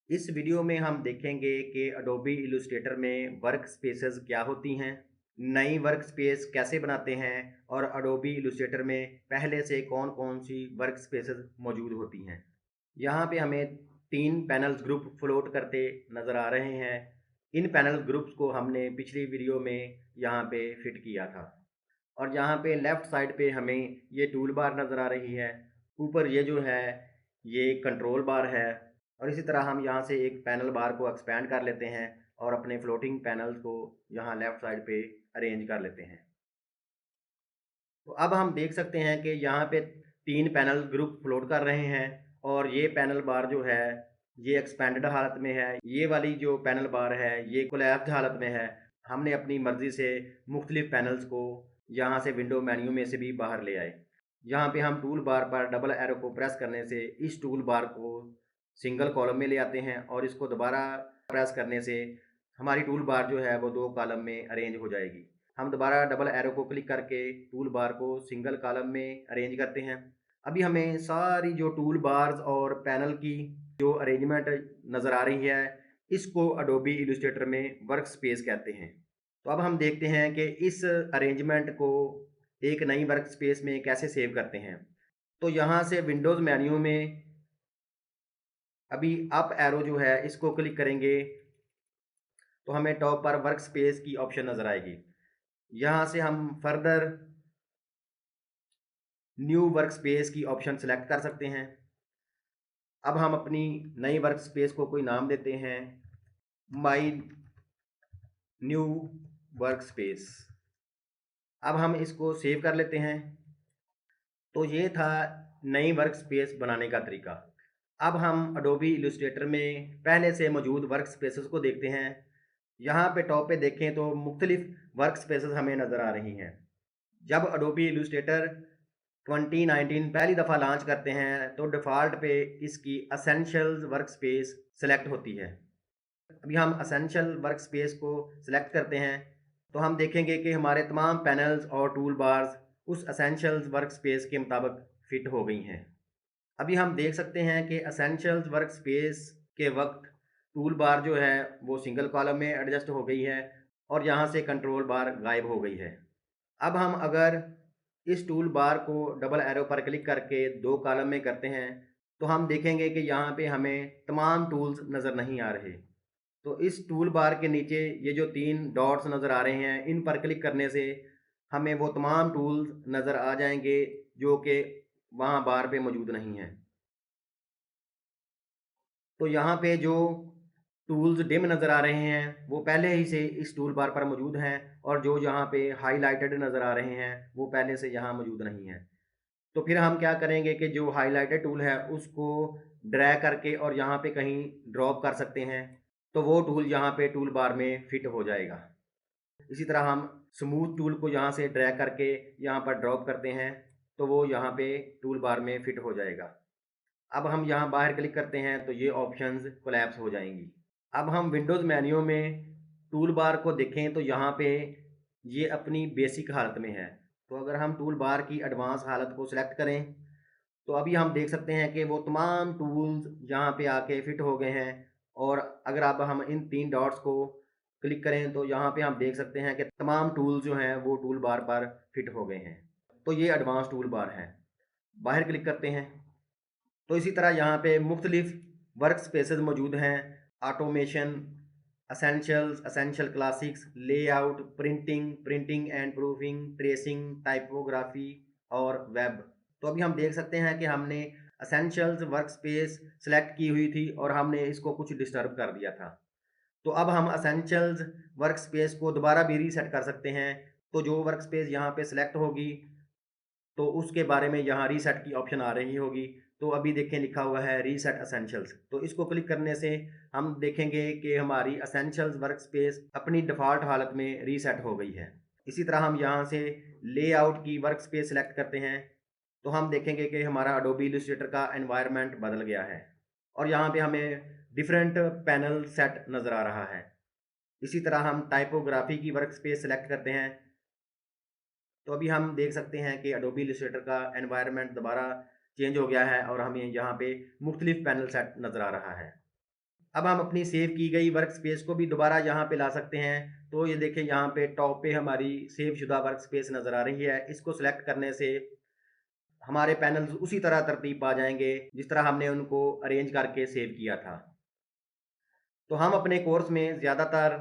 इस वीडियो में हम देखेंगे कि अडोबी इलस्ट्रेटर में वर्क स्पेसेस क्या होती हैं, नई वर्क स्पेस कैसे बनाते हैं और अडोबी इलस्ट्रेटर में पहले से कौन-कौन सी वर्क स्पेसेस मौजूद होती हैं। यहाँ पे हमें 3 पैनल्स ग्रुप फ्लोट करते नज़र आ रहे हैं। इन पैनल ग्रुप्स को हमने पिछली वीडियो में यहाँ पे फिट किया था और यहाँ पे लेफ़्ट साइड पे हमें ये टूल बार नज़र आ रही है। ऊपर ये जो है ये कंट्रोल बार है और इसी तरह हम यहाँ से एक पैनल बार को एक्सपैंड कर लेते हैं और अपने फ्लोटिंग पैनल्स को यहाँ लेफ़्ट साइड पे अरेंज कर लेते हैं। तो अब हम देख सकते हैं कि यहाँ पे 3 पैनल ग्रुप फ्लोट कर रहे हैं और ये पैनल बार जो है ये एक्सपेंडेड हालत में है। ये वाली जो पैनल बार है ये कोलैप्स्ड हालत में है। हमने अपनी मर्ज़ी से मुख्तलिफ पैनल्स को यहाँ से विंडो मेन्यू में से भी बाहर ले आए। यहाँ पे हम टूल बार पर डबल एरो को प्रेस करने से इस टूल बार को सिंगल कॉलम में ले आते हैं और इसको दोबारा प्रेस करने से हमारी टूल बार जो है वो 2 कॉलम में अरेंज हो जाएगी। हम दोबारा डबल एरो को क्लिक करके टूल बार को सिंगल कॉलम में अरेंज करते हैं। अभी हमें सारी जो टूल बार्स और पैनल की जो अरेंजमेंट नज़र आ रही है, इसको अडोबी इलस्ट्रेटर में वर्क स्पेस कहते हैं। तो अब हम देखते हैं कि इस अरेंजमेंट को एक नई वर्क स्पेस में कैसे सेव करते हैं। तो यहाँ से विंडोज़ मेन्यू में अभी अप एरो जो है इसको क्लिक करेंगे तो हमें टॉप पर वर्क स्पेस की ऑप्शन नज़र आएगी। यहाँ से हम फर्दर न्यू वर्क स्पेस की ऑप्शन सेलेक्ट कर सकते हैं। अब हम अपनी नई वर्क स्पेस को कोई नाम देते हैं, माई न्यू वर्क स्पेस। अब हम इसको सेव कर लेते हैं। तो ये था नई वर्क स्पेस बनाने का तरीका। अब हम अडोबी इलस्ट्रेटर में पहले से मौजूद वर्क स्पेसेस को देखते हैं। यहाँ पे टॉप पे देखें तो मुख्तलिफ वर्क स्पेसेस हमें नज़र आ रही हैं। जब अडोबी इलस्ट्रेटर 2019 पहली दफ़ा लॉन्च करते हैं तो डिफ़ॉल्ट पे इसकी एसेंशियल्स वर्क स्पेस सेलेक्ट होती है। अभी हम एसेंशियल वर्क स्पेस को सिलेक्ट करते हैं तो हम देखेंगे कि हमारे तमाम पैनल्स और टूल बार्स उस एसेंशियल्स वर्क स्पेस के मुताबिक फिट हो गई हैं। अभी हम देख सकते हैं कि एसेंशियल्स वर्क स्पेस के वक्त टूल बार जो है वो सिंगल कॉलम में एडजस्ट हो गई है और यहाँ से कंट्रोल बार गायब हो गई है। अब हम अगर इस टूल बार को डबल एरो पर क्लिक करके 2 कॉलम में करते हैं तो हम देखेंगे कि यहाँ पे हमें तमाम टूल्स नज़र नहीं आ रहे। तो इस टूल बार के नीचे ये जो 3 डॉट्स नज़र आ रहे हैं इन पर क्लिक करने से हमें वो तमाम टूल्स नज़र आ जाएंगे जो कि वहाँ बार पे मौजूद नहीं हैं। तो यहाँ पे जो टूल्स डिम नज़र आ रहे हैं वो पहले ही से इस टूल बार पर मौजूद हैं और जो यहाँ पे हाईलाइटेड नज़र आ रहे हैं वो पहले से यहाँ मौजूद नहीं हैं। तो फिर हम क्या करेंगे कि जो हाईलाइटेड टूल है उसको ड्रैग करके और यहाँ पे कहीं ड्रॉप कर सकते हैं तो वो टूल यहाँ पे टूल बार में फिट हो जाएगा। इसी तरह हम स्मूथ टूल को यहाँ से ड्रैग करके यहाँ पर ड्रॉप करते हैं तो वो यहाँ पे टूल बार में फिट हो जाएगा। अब हम यहाँ बाहर क्लिक करते हैं तो ये ऑप्शंस कोलैप्स हो जाएंगी। अब हम विंडोज़ मेन्यू में टूल बार को देखें तो यहाँ पे ये अपनी बेसिक हालत में है। तो अगर हम टूल बार की एडवांस हालत को सिलेक्ट करें तो अभी हम देख सकते हैं कि वो तमाम टूल्स यहाँ पे आके फिट हो गए हैं और अगर अब हम इन 3 डॉट्स को क्लिक करें तो यहाँ पे हम देख सकते हैं कि तमाम टूल्स जो हैं वो टूल बार पर फिट हो गए हैं। तो ये एडवांस टूल बार है। बाहर क्लिक करते हैं तो इसी तरह यहाँ पे मुख्तलिफ वर्क स्पेसेस मौजूद हैं, automation, essentials, essential classics, layout, printing, printing and proofing, tracing, typography और वेब। तो अभी हम देख सकते हैं कि हमने एसेंशियल्स वर्क स्पेस सेलेक्ट की हुई थी और हमने इसको कुछ डिस्टर्ब कर दिया था। तो अब हम एसेंशियल्स वर्क स्पेस को दोबारा भी रीसेट कर सकते हैं। तो जो वर्क स्पेस यहाँ पे सिलेक्ट होगी तो उसके बारे में यहाँ रीसेट की ऑप्शन आ रही होगी। तो अभी देखें लिखा हुआ है रीसेट एसेंशियल्स, तो इसको क्लिक करने से हम देखेंगे कि हमारी एसेंशियल्स वर्क स्पेस अपनी डिफ़ॉल्ट हालत में रीसेट हो गई है। इसी तरह हम यहाँ से लेआउट की वर्क स्पेस सेलेक्ट करते हैं तो हम देखेंगे कि हमारा अडोबी इलस्ट्रेटर का एनवायरनमेंट बदल गया है और यहाँ पे हमें डिफरेंट पैनल सेट नज़र आ रहा है। इसी तरह हम टाइपोग्राफी की वर्क स्पेस सेलेक्ट करते हैं तो अभी हम देख सकते हैं कि अडोबी इलस्ट्रेटर का एनवायरनमेंट दोबारा चेंज हो गया है और हमें यहाँ पे मुख्तलिफ पैनल सेट नज़र आ रहा है। अब हम अपनी सेव की गई वर्क स्पेस को भी दोबारा यहाँ पे ला सकते हैं। तो ये देखें, यहाँ पे टॉप पे हमारी सेव शुदा वर्क स्पेस नज़र आ रही है। इसको सिलेक्ट करने से हमारे पैनल्स उसी तरह तरतीब पा जाएंगे जिस तरह हमने उनको अरेंज करके सेव किया था। तो हम अपने कोर्स में ज़्यादातर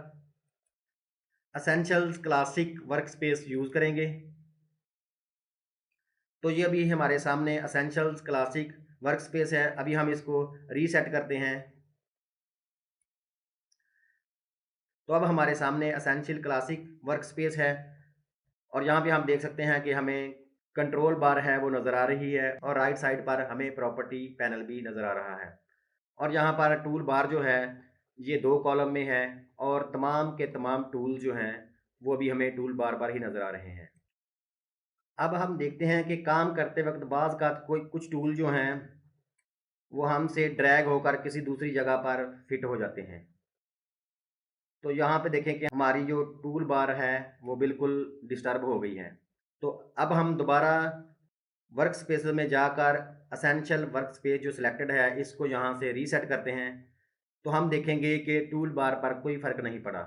essentials classic work space use करेंगे। तो ये अभी हमारे सामने एसेंशियल्स क्लासिक वर्क स्पेस है। अभी हम इसको रीसेट करते हैं। तो अब हमारे सामने एसेंशियल क्लासिक वर्क स्पेस है और यहाँ पे हम देख सकते हैं कि हमें कंट्रोल बार है वो नज़र आ रही है और राइट साइड पर हमें प्रॉपर्टी पैनल भी नज़र आ रहा है। और यहाँ पर टूल बार जो है ये 2 कॉलम में है और तमाम के तमाम टूल जो हैं वो भी हमें टूल बार पर ही नज़र आ रहे हैं। अब हम देखते हैं कि काम करते वक्त बाज़ का कोई कुछ टूल जो हैं वो हमसे ड्रैग होकर किसी दूसरी जगह पर फिट हो जाते हैं। तो यहाँ पे देखें कि हमारी जो टूल बार है वो बिल्कुल डिस्टर्ब हो गई है। तो अब हम दोबारा वर्क स्पेस में जाकर एसेंशियल वर्क स्पेस जो सिलेक्टेड है इसको यहाँ से रीसेट करते हैं। तो हम देखेंगे कि टूल बार पर कोई फ़र्क नहीं पड़ा।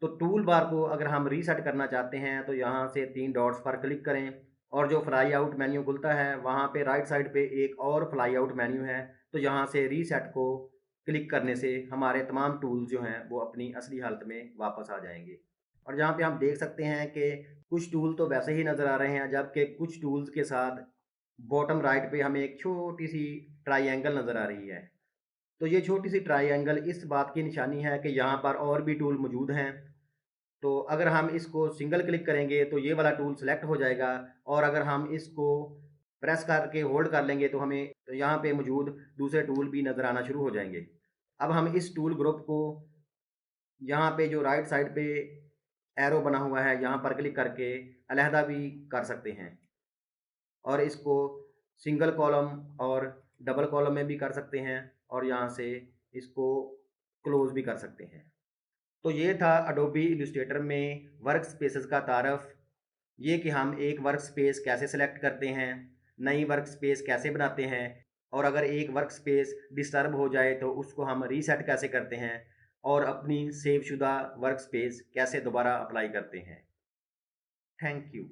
तो टूल बार को अगर हम रीसेट करना चाहते हैं तो यहाँ से 3 डॉट्स पर क्लिक करें और जो फ्लाई आउट मेन्यू खुलता है वहाँ पे राइट साइड पे एक और फ्लाई आउट मेन्यू है। तो यहाँ से रीसेट को क्लिक करने से हमारे तमाम टूल्स जो हैं वो अपनी असली हालत में वापस आ जाएंगे। और जहाँ पे हम देख सकते हैं कि कुछ टूल तो वैसे ही नज़र आ रहे हैं, जबकि कुछ टूल्स के साथ बॉटम राइट पे हमें एक छोटी सी ट्राइएंगल नज़र आ रही है। तो ये छोटी सी ट्राइएंगल इस बात की निशानी है कि यहाँ पर और भी टूल मौजूद हैं। तो अगर हम इसको सिंगल क्लिक करेंगे तो ये वाला टूल सेलेक्ट हो जाएगा और अगर हम इसको प्रेस करके होल्ड कर लेंगे तो हमें तो यहाँ पे मौजूद दूसरे टूल भी नज़र आना शुरू हो जाएंगे। अब हम इस टूल ग्रुप को यहाँ पे जो राइट साइड पे एरो बना हुआ है यहाँ पर क्लिक करके अलहदा भी कर सकते हैं और इसको सिंगल कॉलम और डबल कॉलम में भी कर सकते हैं और यहाँ से इसको क्लोज भी कर सकते हैं। तो ये था अडोबी इलस्ट्रेटर में वर्क स्पेसेस का तारफ़। ये कि हम एक वर्क स्पेस कैसे सेलेक्ट करते हैं, नई वर्क स्पेस कैसे बनाते हैं और अगर एक वर्क स्पेस डिस्टर्ब हो जाए तो उसको हम रीसेट कैसे करते हैं और अपनी सेव शुदा वर्क स्पेस कैसे दोबारा अप्लाई करते हैं। Thank you.